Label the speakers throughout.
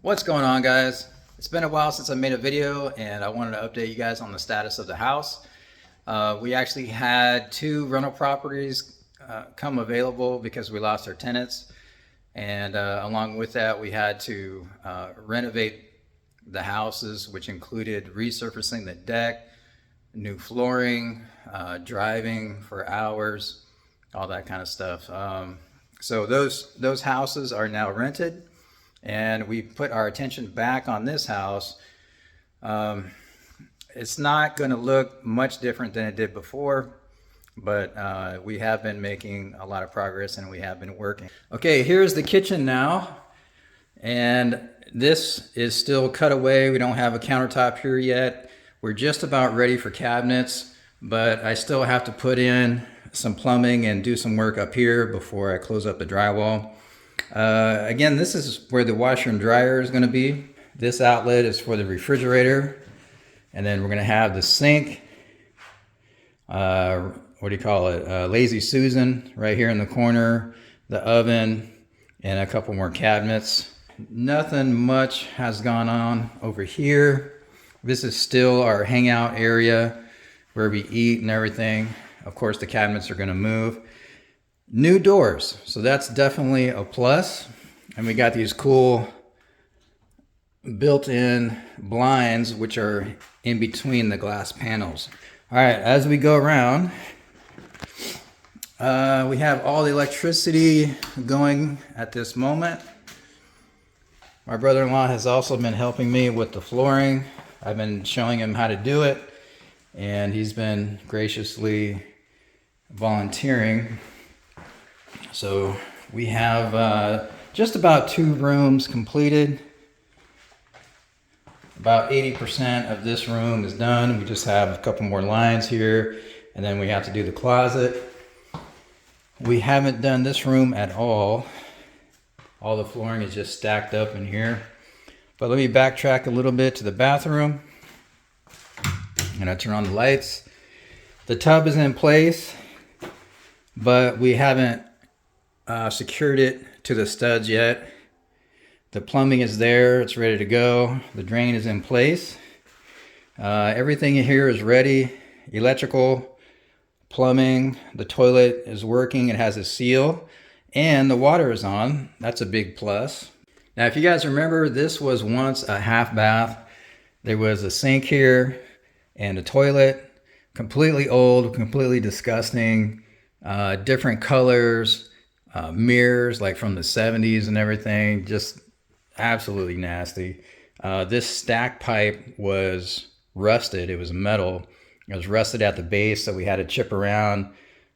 Speaker 1: What's going on, guys? It's been a while since I made a video and I wanted to update you guys on the status of the house. We actually had two rental properties come available because we lost our tenants, and along with that we had to renovate the houses, which included resurfacing the deck, new flooring, driving for hours, all that kind of stuff. So those houses are now rented, and we put our attention back on this house. It's not going to look much different than it did before, but we have been making a lot of progress and we have been working. Okay, here's the kitchen now, and this is still cut away. We don't have a countertop here yet. We're just about ready for cabinets, but I still have to put in some plumbing and do some work up here before I close up the drywall. Again, this is where the washer and dryer is going to be. This outlet is for the refrigerator, and then we're going to have the sink, what do you call it, Lazy Susan right here in the corner, the oven, and a couple more cabinets. Nothing much has gone on over here. This is still our hangout area where we eat and everything. Of course, the cabinets are going to move. New doors, so that's definitely a plus. And we got these cool built-in blinds, which are in between the glass panels. All right, as we go around, we have all the electricity going at this moment. My brother-in-law has also been helping me with the flooring. I've been showing him how to do it, and he's been graciously volunteering. So we have just about 2 rooms completed. About 80% of this room is done. We just have a couple more lines here, and then we have to do the closet. We haven't done this room at all. All the flooring is just stacked up in here. But let me backtrack a little bit to the bathroom. And I turn on the lights. The tub is in place, but we haven't secured it to the studs yet. The plumbing is there, it's ready to go. The drain is in place. Everything in here is ready. Electrical, plumbing, the toilet is working, it has a seal, and the water is on. That's a big plus. Now, if you guys remember, this was once a half bath. There was a sink here and a toilet, completely old, completely disgusting, different colors, mirrors like from the 70s and everything, just absolutely nasty. This stack pipe was rusted. It was metal. It was rusted at the base, so we had to chip around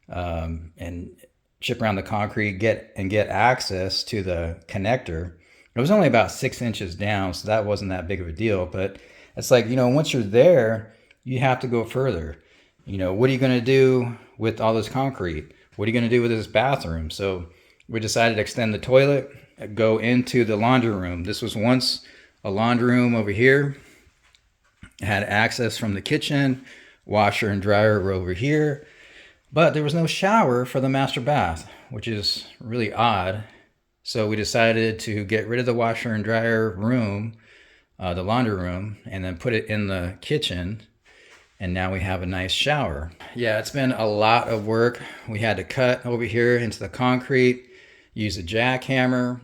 Speaker 1: and chip around the concrete, get access to the connector. It was only about 6 inches down, so that wasn't that big of a deal. But it's like, once you're there, you have to go further. What are you going to do with all this concrete? What are you going to do with this bathroom? So we decided to extend the toilet, go into the laundry room. This was once a laundry room over here. It had access from the kitchen. Washer and dryer were over here. But there was no shower for the master bath, which is really odd. So we decided to get rid of the washer and dryer room, the laundry room, and then put it in the kitchen. And now we have a nice shower. Yeah, it's been a lot of work. We had to cut over here into the concrete, use a jackhammer.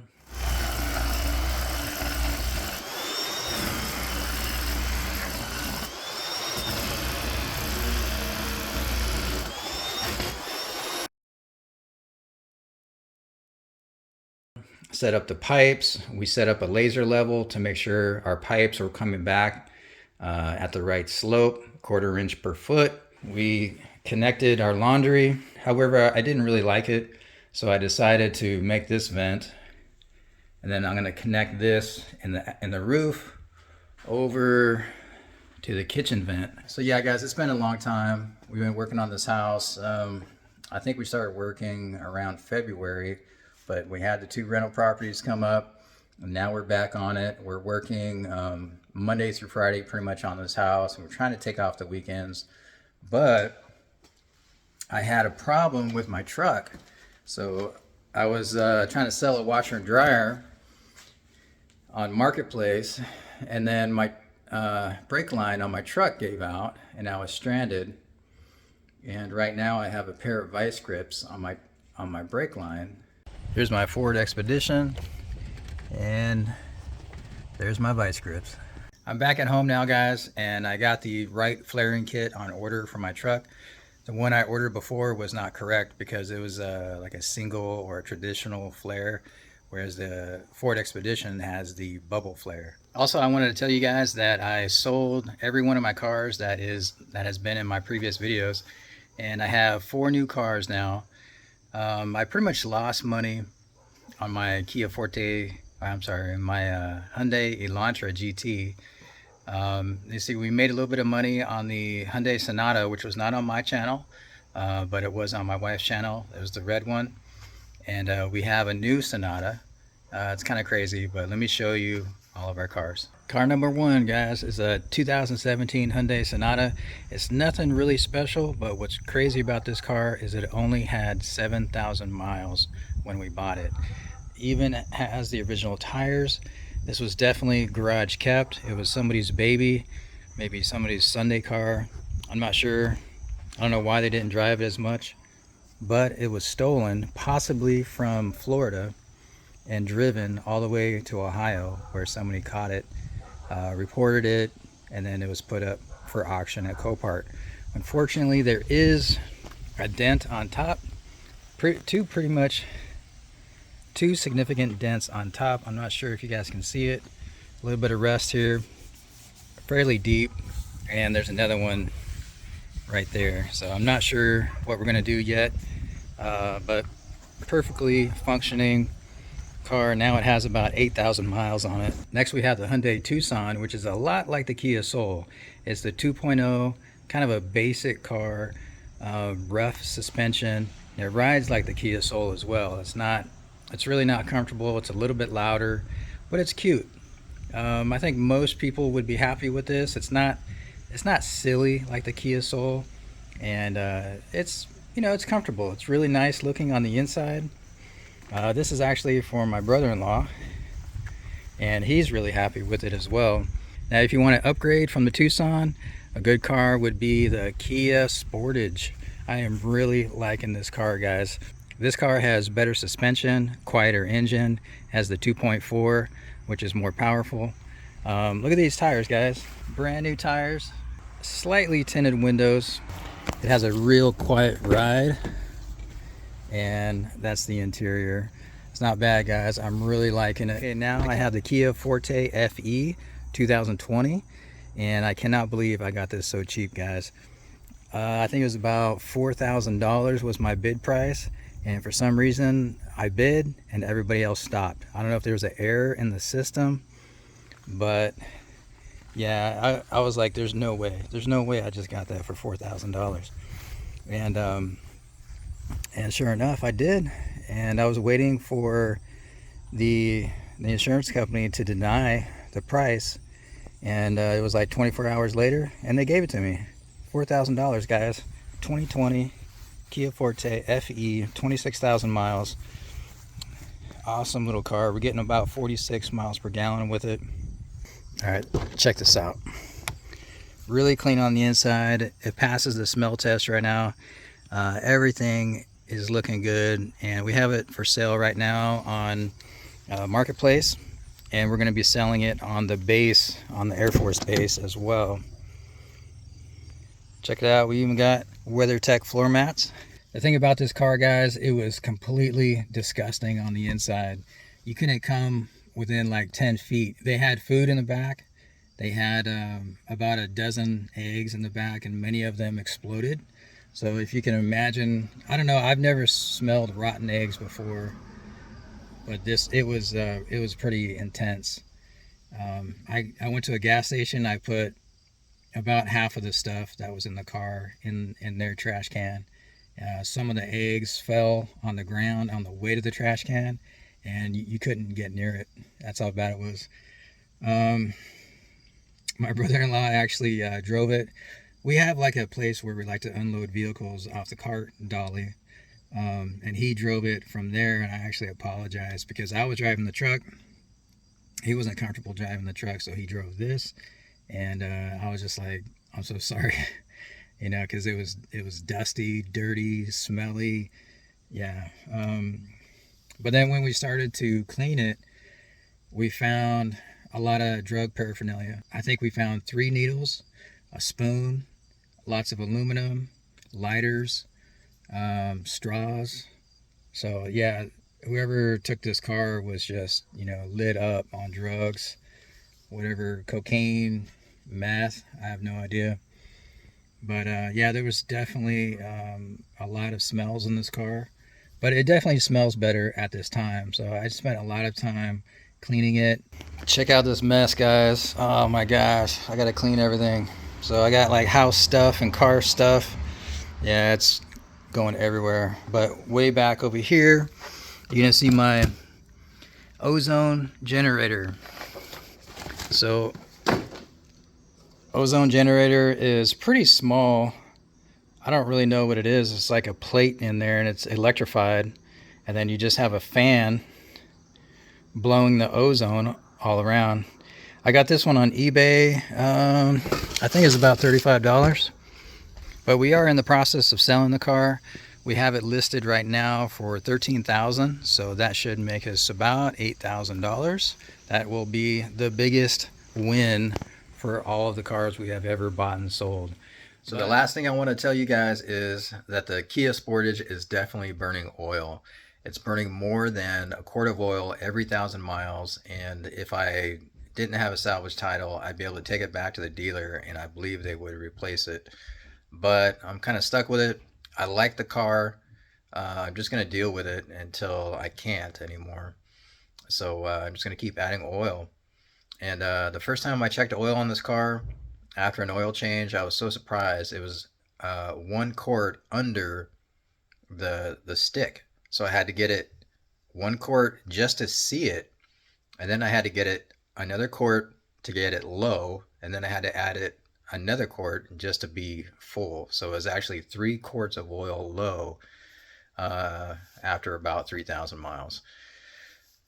Speaker 1: Set up the pipes. We set up a laser level to make sure our pipes are coming back at the right slope, 1/4 inch per foot. We connected our laundry. However, I didn't really like it, so I decided to make this vent, and then I'm going to connect this in the roof over to the kitchen vent. So yeah, guys, it's been a long time. We've been working on this house. I think we started working around February, but we had the 2 rental properties come up, and now we're back on it. We're working Monday through Friday pretty much on this house, and we're trying to take off the weekends. But I had a problem with my truck. So I was trying to sell a washer and dryer on Marketplace, and then my brake line on my truck gave out, and I was stranded. And right now I have a pair of vice grips on my brake line. Here's my Ford Expedition, and there's my vice grips. I'm back at home now, guys, and I got the right flaring kit on order for my truck. The one I ordered before was not correct because it was like a single or a traditional flare, whereas the Ford Expedition has the bubble flare. Also, I wanted to tell you guys that I sold every one of my cars that has been in my previous videos, and I have 4 new cars now. I pretty much lost money on my Kia Forte, I'm sorry, my Hyundai Elantra GT. You see, we made a little bit of money on the Hyundai Sonata, which was not on my channel, but it was on my wife's channel. It was the red one. And we have a new Sonata. It's kind of crazy, but let me show you all of our cars. Car number 1, guys, is a 2017 Hyundai Sonata. It's nothing really special, but what's crazy about this car is it only had 7,000 miles when we bought it. Even has the original tires. This was definitely garage kept. It was somebody's baby, maybe somebody's Sunday car. I'm not sure. I don't know why they didn't drive it as much, but it was stolen, possibly from Florida, and driven all the way to Ohio, where somebody caught it, reported it, and then it was put up for auction at Copart. Unfortunately, there is a dent on top, two significant dents on top. I'm not sure if you guys can see it. A little bit of rust here, fairly deep, and there's another one right there. So I'm not sure what we're gonna do yet, but perfectly functioning car. Now it has about 8,000 miles on it. Next we have the Hyundai Tucson, which is a lot like the Kia Soul. It's the 2.0, kind of a basic car, rough suspension. It rides like the Kia Soul as well. It's really not comfortable. It's a little bit louder, but it's cute. I think most people would be happy with this. It's not silly like the Kia Soul, and it's comfortable. It's really nice looking on the inside. This is actually for my brother-in-law, and he's really happy with it as well. Now, if you want to upgrade from the Tucson, a good car would be the Kia Sportage. I am really liking this car, guys. This car has better suspension, quieter engine, has the 2.4, which is more powerful. Look at these tires, guys. Brand new tires, slightly tinted windows. It has a real quiet ride, and that's the interior. It's not bad, guys. I'm really liking it. Okay, now I have the Kia Forte FE 2020, and I cannot believe I got this so cheap, guys. I think it was about $4,000 was my bid price, and for some reason I bid and everybody else stopped. I don't know if there was an error in the system, but yeah, I was like, there's no way I just got that for $4,000. And sure enough, I did. And I was waiting for the insurance company to deny the price, and it was like 24 hours later, and they gave it to me. $4,000, guys. 2020 Kia Forte FE, 26,000 miles. Awesome little car. We're getting about 46 miles per gallon with it. All right, check this out. Really clean on the inside. It passes the smell test right now. Everything is looking good, and we have it for sale right now on Marketplace, and we're going to be selling it on the base, on the Air Force base as well. Check it out. We even got WeatherTech floor mats. The thing about this car, guys, it was completely disgusting on the inside. You couldn't come within like 10 feet. They had food in the back. They had about a dozen eggs in the back, and many of them exploded. So if you can imagine, I don't know, I've never smelled rotten eggs before, but it was pretty intense. I went to a gas station. I put about half of the stuff that was in the car in their trash can. Some of the eggs fell on the ground on the way to the trash can, and you couldn't get near it. That's how bad it was. My brother-in-law actually drove it. We have like a place where we like to unload vehicles off the cart dolly, and he drove it from there, and I actually apologized because I was driving the truck he wasn't comfortable driving the truck, so he drove this. And I was just like, I'm so sorry, you know, because it was dusty, dirty, smelly. Yeah. But then when we started to clean it, we found a lot of drug paraphernalia. I think we found 3 needles, a spoon, lots of aluminum, lighters, straws. So yeah, whoever took this car was just, you know, lit up on drugs, whatever, cocaine, meth. I have no idea. But yeah, there was definitely a lot of smells in this car. But it definitely smells better at this time. So I spent a lot of time cleaning it. Check out this mess, guys. Oh my gosh, I gotta clean everything. So I got like house stuff and car stuff. Yeah, it's going everywhere. But way back over here, you're gonna see my ozone generator. So ozone generator is pretty small. I don't really know what it is. It's like a plate in there and it's electrified, and then you just have a fan blowing the ozone all around. I got this one on eBay. I think it's about $35. But we are in the process of selling the car. We have it listed right now for $13,000, so that should make us about $8,000. That will be the biggest win for all of the cars we have ever bought and sold. So the last thing I want to tell you guys is that the Kia Sportage is definitely burning oil. It's burning more than a quart of oil every 1,000 miles, and if I didn't have a salvage title, I'd be able to take it back to the dealer and I believe they would replace it. But I'm kind of stuck with it. I like the car. I'm just going to deal with it until I can't anymore. So I'm just going to keep adding oil. And the first time I checked oil on this car after an oil change, I was so surprised. It was 1 quart under the stick. So I had to get it 1 quart just to see it. And then I had to get it another quart to get it low. And then I had to add it another quart just to be full. So it was actually 3 quarts of oil low after about 3,000 miles.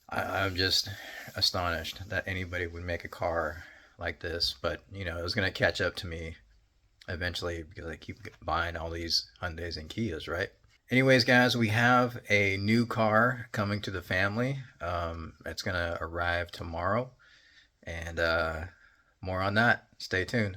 Speaker 1: I'm just astonished that anybody would make a car like this, but you know, it was going to catch up to me eventually because I keep buying all these Hyundais and Kias, right? Anyways, guys, we have a new car coming to the family. It's going to arrive tomorrow, and more on that. Stay tuned.